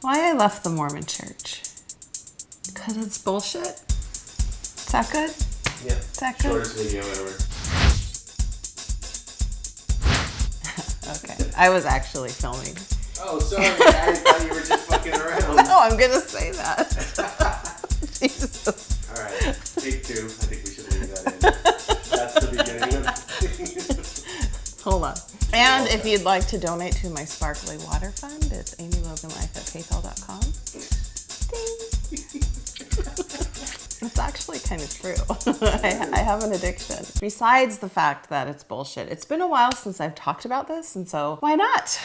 Why I left the Mormon church. Because it's bullshit? Is that good? Yeah. Is that good? Shortest video ever. Okay. I was actually filming. Oh, sorry. I thought you were just fucking around. No, I'm going to say that. Jesus. All right. Take two. I think we should leave that in. That's the beginning of Hold on. And if you'd like to donate to my sparkly water fund, it's amyloganlife@paypal.com. It's actually kind of true. I have an addiction. Besides the fact that it's bullshit, it's been a while since I've talked about this, and so why not?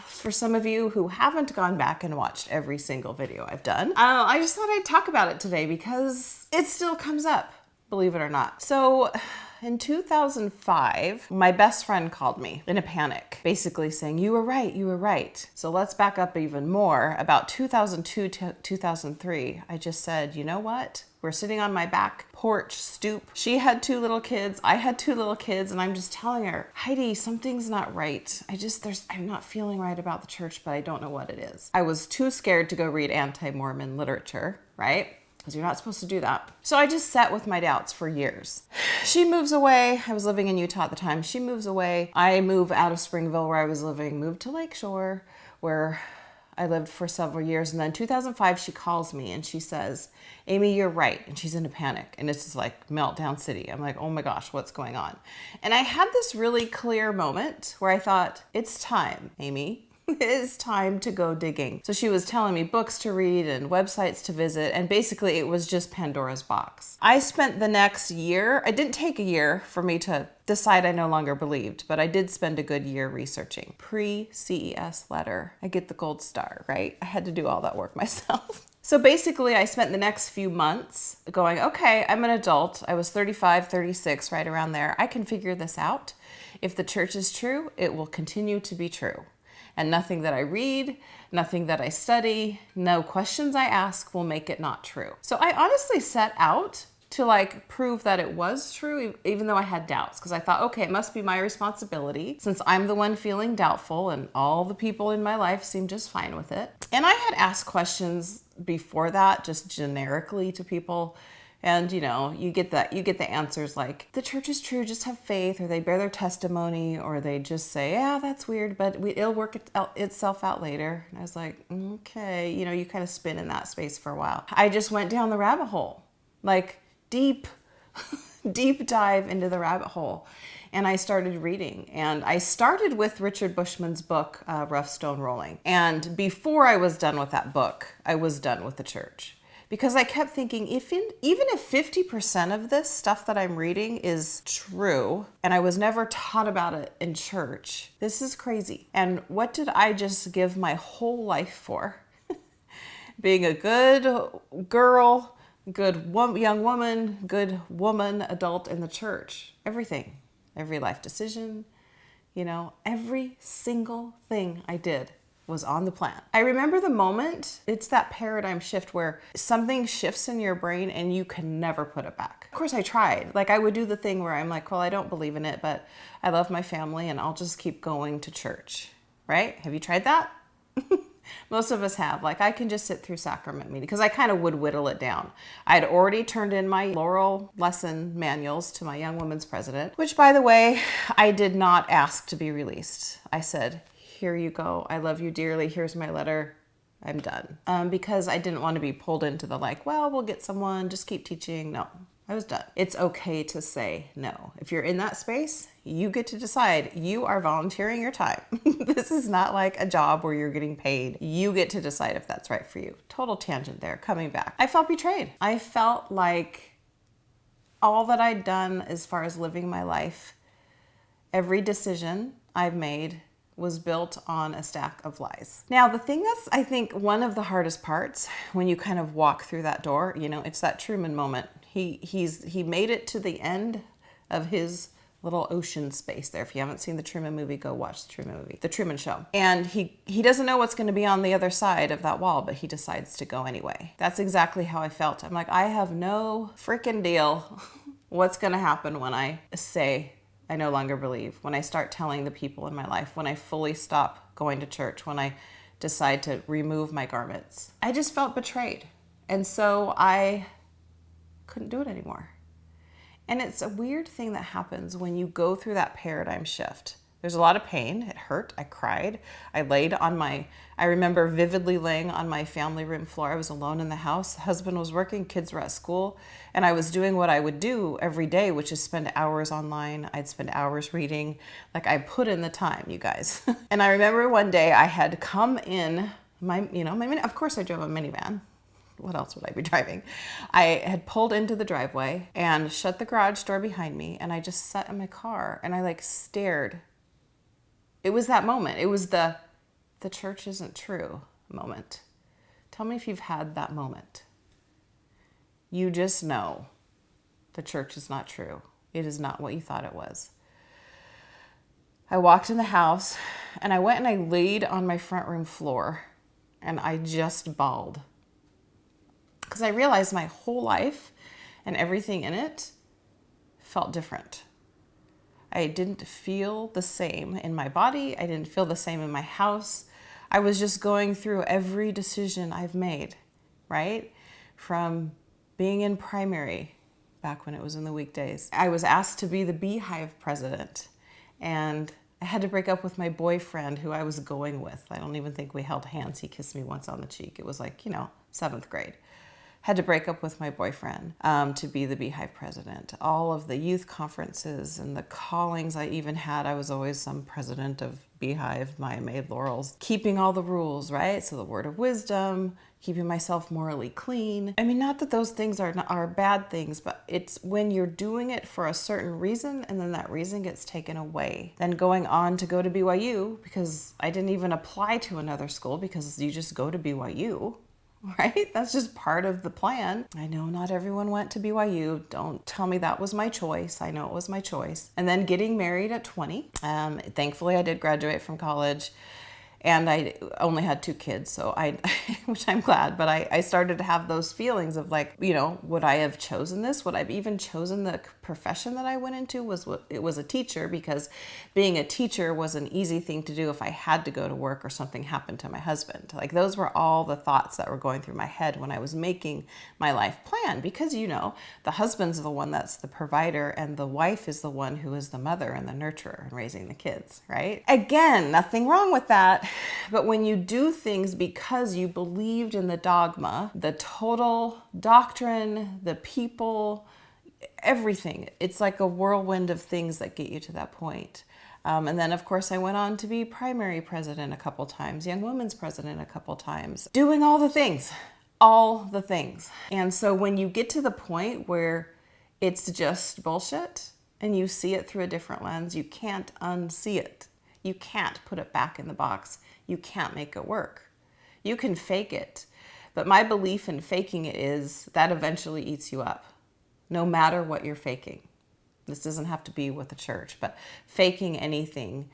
For some of you who haven't gone back and watched every single video I've done, I just thought I'd talk about it today because it still comes up, believe it or not. So in 2005, my best friend called me in a panic, basically saying, you were right, you were right. So let's back up even more. About 2002 to 2003, I just said, you know what? We're sitting on my back porch stoop. She had 2 little kids. I had 2 little kids. And I'm just telling her, Heidi, something's not right. I'm not feeling right about the church, but I don't know what it is. I was too scared to go read anti-Mormon literature, right? Because you're not supposed to do that. So I just sat with my doubts for years. She moves away. I was living in Utah at the time. She moves away. I move out of Springville where I was living, moved to Lakeshore where I lived for several years. And then 2005, she calls me and she says, Amy, you're right. And she's in a panic. And it's just like meltdown city. I'm like, oh my gosh, what's going on? And I had this really clear moment where I thought, it's time, Amy. It is time to go digging. So she was telling me books to read and websites to visit. And basically it was just Pandora's box. I spent the next year, it didn't take a year for me to decide I no longer believed, but I did spend a good year researching. Pre-CES letter. I get the gold star, right? I had to do all that work myself. So basically I spent the next few months going, okay, I'm an adult. I was 35, 36, right around there. I can figure this out. If the church is true, it will continue to be true. And nothing that I read, nothing that I study, no questions I ask will make it not true. So I honestly set out to prove that it was true, even though I had doubts, because I thought, okay, it must be my responsibility since I'm the one feeling doubtful and all the people in my life seem just fine with it. And I had asked questions before that, just generically to people. And you get the answers like, the church is true, just have faith, or they bear their testimony, or they just say, yeah, that's weird, but it'll work itself out later. And I was like, okay, you kind of spin in that space for a while. I just went down the rabbit hole, deep dive into the rabbit hole. And I started reading. And I started with Richard Bushman's book, Rough Stone Rolling. And before I was done with that book, I was done with the church. Because I kept thinking, even if 50% of this stuff that I'm reading is true, and I was never taught about it in church, this is crazy. And what did I just give my whole life for? Being a good girl, good young woman, good woman, adult in the church. Everything. Every life decision, every single thing I did was on the plan. I remember the moment, it's that paradigm shift where something shifts in your brain and you can never put it back. Of course I tried. I would do the thing where I'm like, well, I don't believe in it, but I love my family and I'll just keep going to church, right? Have you tried that? Most of us have. I can just sit through sacrament meeting because I kind of would whittle it down. I had already turned in my Laurel lesson manuals to my young women's president, which by the way, I did not ask to be released. I said, here you go. I love you dearly. Here's my letter. I'm done. Because I didn't want to be pulled into the we'll get someone, just keep teaching. No, I was done. It's okay to say no. If you're in that space, you get to decide. You are volunteering your time. This is not like a job where you're getting paid. You get to decide if that's right for you. Total tangent there, coming back. I felt betrayed. I felt like all that I'd done as far as living my life, every decision I've made was built on a stack of lies. Now, the thing that's, I think, one of the hardest parts when you kind of walk through that door, it's that Truman moment. He made it to the end of his little ocean space there. If you haven't seen the Truman movie, go watch the Truman movie, The Truman Show. And he doesn't know what's going to be on the other side of that wall, but he decides to go anyway. That's exactly how I felt. I'm like, I have no freaking deal what's going to happen when I say I no longer believe, when I start telling the people in my life, when I fully stop going to church, when I decide to remove my garments. I just felt betrayed. And so I couldn't do it anymore. And it's a weird thing that happens when you go through that paradigm shift. There's a lot of pain. It hurt. I cried. I remember vividly laying on my family room floor. I was alone in the house. Husband was working, kids were at school, and I was doing what I would do every day, which is spend hours online. I'd spend hours reading. Like, I put in the time, you guys. And I remember one day I had come in of course I drove a minivan. What else would I be driving? I had pulled into the driveway and shut the garage door behind me, and I just sat in my car and I stared. It was that moment. It was the church isn't true moment. Tell me if you've had that moment. You just know the church is not true. It is not what you thought it was. I walked in the house and I went and I laid on my front room floor and I just bawled. Because I realized my whole life and everything in it felt different. I didn't feel the same in my body. I didn't feel the same in my house. I was just going through every decision I've made, right? From being in primary, back when it was in the weekdays. I was asked to be the Beehive president, and I had to break up with my boyfriend who I was going with. I don't even think we held hands. He kissed me once on the cheek. It was 7th grade. Had to break up with my boyfriend to be the Beehive president. All of the youth conferences and the callings I even had, I was always some president of Beehive, my maid laurels. Keeping all the rules, right? So the word of wisdom, keeping myself morally clean. I mean, not that those things are bad things, but it's when you're doing it for a certain reason and then that reason gets taken away. Then going on to go to BYU, because I didn't even apply to another school because you just go to BYU. Right? That's just part of the plan. I know not everyone went to BYU. Don't tell me that was my choice. I know it was my choice. And then getting married at 20. Thankfully, I did graduate from college. And I only had 2 kids, so which I'm glad, but I started to have those feelings of would I have chosen this? Would I have even chosen the profession that I went into? It was a teacher, because being a teacher was an easy thing to do if I had to go to work or something happened to my husband. Those were all the thoughts that were going through my head when I was making my life plan, because the husband's the one that's the provider and the wife is the one who is the mother and the nurturer and raising the kids, right? Again, nothing wrong with that. But when you do things because you believed in the dogma, the total doctrine, the people, everything, it's like a whirlwind of things that get you to that point. And then, of course, I went on to be primary president a couple times, young women's president a couple times, doing all the things. And so when you get to the point where it's just bullshit and you see it through a different lens, you can't unsee it. You can't put it back in the box. You can't make it work. You can fake it. But my belief in faking it is that eventually eats you up, no matter what you're faking. This doesn't have to be with the church, but faking anything,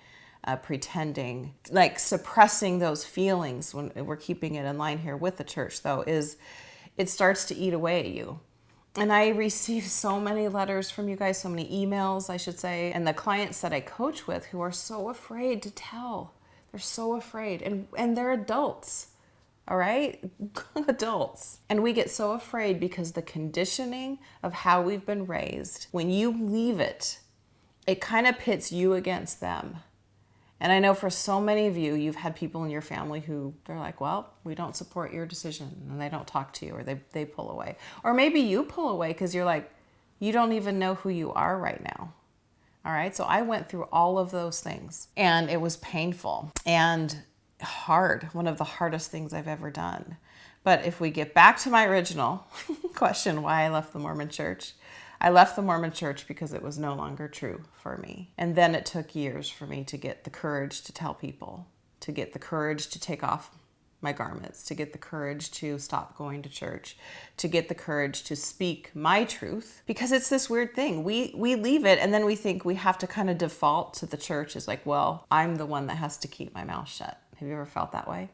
pretending, suppressing those feelings when we're keeping it in line here with the church, though, is it starts to eat away at you. And I receive so many letters from you guys, so many emails, I should say, and the clients that I coach with who are so afraid to tell. They're so afraid, and they're adults, all right? Adults. And we get so afraid because the conditioning of how we've been raised, when you leave it, it kind of pits you against them. And I know for so many of you, you've had people in your family who they're like, well, we don't support your decision, and they don't talk to you, or they pull away. Or maybe you pull away because you're like, you don't even know who you are right now. All right, so I went through all of those things, and it was painful and hard, one of the hardest things I've ever done. But if we get back to my original question, why I left the Mormon church, I left the Mormon church because it was no longer true for me. And then it took years for me to get the courage to tell people, to get the courage to take off my garments, to get the courage to stop going to church, to get the courage to speak my truth. Because it's this weird thing. We leave it and then we think we have to kind of default to the church as well, I'm the one that has to keep my mouth shut. Have you ever felt that way?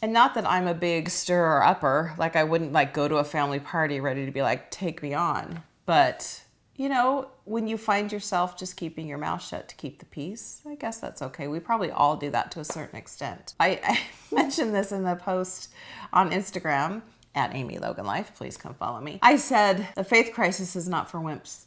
And not that I'm a big stirrer-upper, I wouldn't go to a family party ready to be take me on. But you know, when you find yourself just keeping your mouth shut to keep the peace, I guess that's okay. We probably all do that to a certain extent. I mentioned this in the post on Instagram at amyloganlife. Please come follow me. I said the faith crisis is not for wimps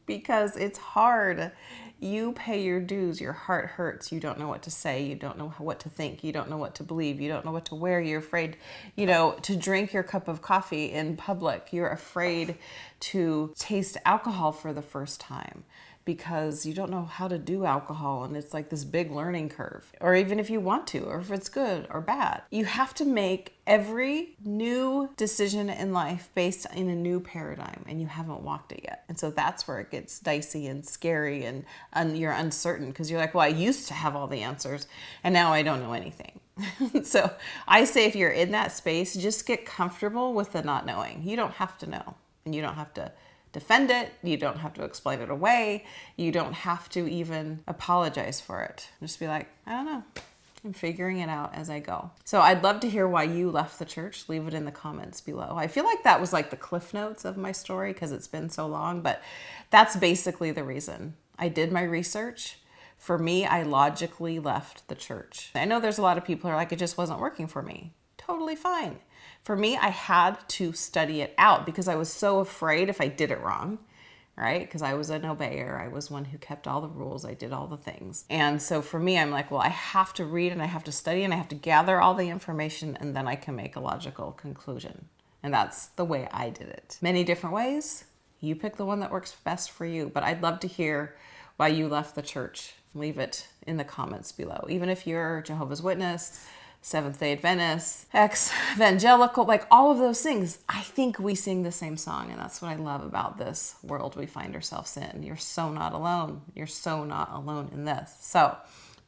because it's hard. You pay your dues, your heart hurts, you don't know what to say, you don't know what to think, you don't know what to believe, you don't know what to wear, you're afraid, you know, to drink your cup of coffee in public, you're afraid to taste alcohol for the first time because you don't know how to do alcohol and it's like this big learning curve. Or even if you want to, or if it's good or bad. You have to make every new decision in life based in a new paradigm and you haven't walked it yet. And so that's where it gets dicey and scary and you're uncertain because you're like, well, I used to have all the answers and now I don't know anything. So I say if you're in that space, just get comfortable with the not knowing. You don't have to know and you don't have to defend it. You don't have to explain it away. You don't have to even apologize for it. Just be like, I don't know. I'm figuring it out as I go. So I'd love to hear why you left the church. Leave it in the comments below. I feel like that was like the cliff notes of my story because it's been so long, but that's basically the reason. I did my research. For me, I logically left the church. I know there's a lot of people who are like, it just wasn't working for me. Totally fine. For me, I had to study it out because I was so afraid if I did it wrong, right? Because I was an obeyer. I was one who kept all the rules. I did all the things. And so for me, I'm like, well, I have to read and I have to study and I have to gather all the information and then I can make a logical conclusion. And that's the way I did it. Many different ways. You pick the one that works best for you. But I'd love to hear why you left the church. Leave it in the comments below. Even if you're Jehovah's Witness, Seventh-day Adventist, ex-evangelical, like all of those things, I think we sing the same song. And that's what I love about this world we find ourselves in. You're so not alone. You're so not alone in this. So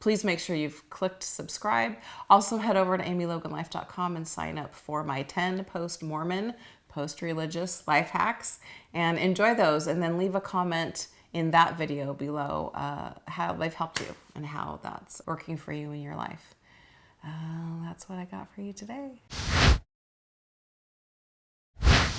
please make sure you've clicked subscribe. Also head over to amyloganlife.com and sign up for my 10 post-Mormon, post-religious life hacks and enjoy those. And then leave a comment in that video below how they've helped you and how that's working for you in your life. That's what I got for you today.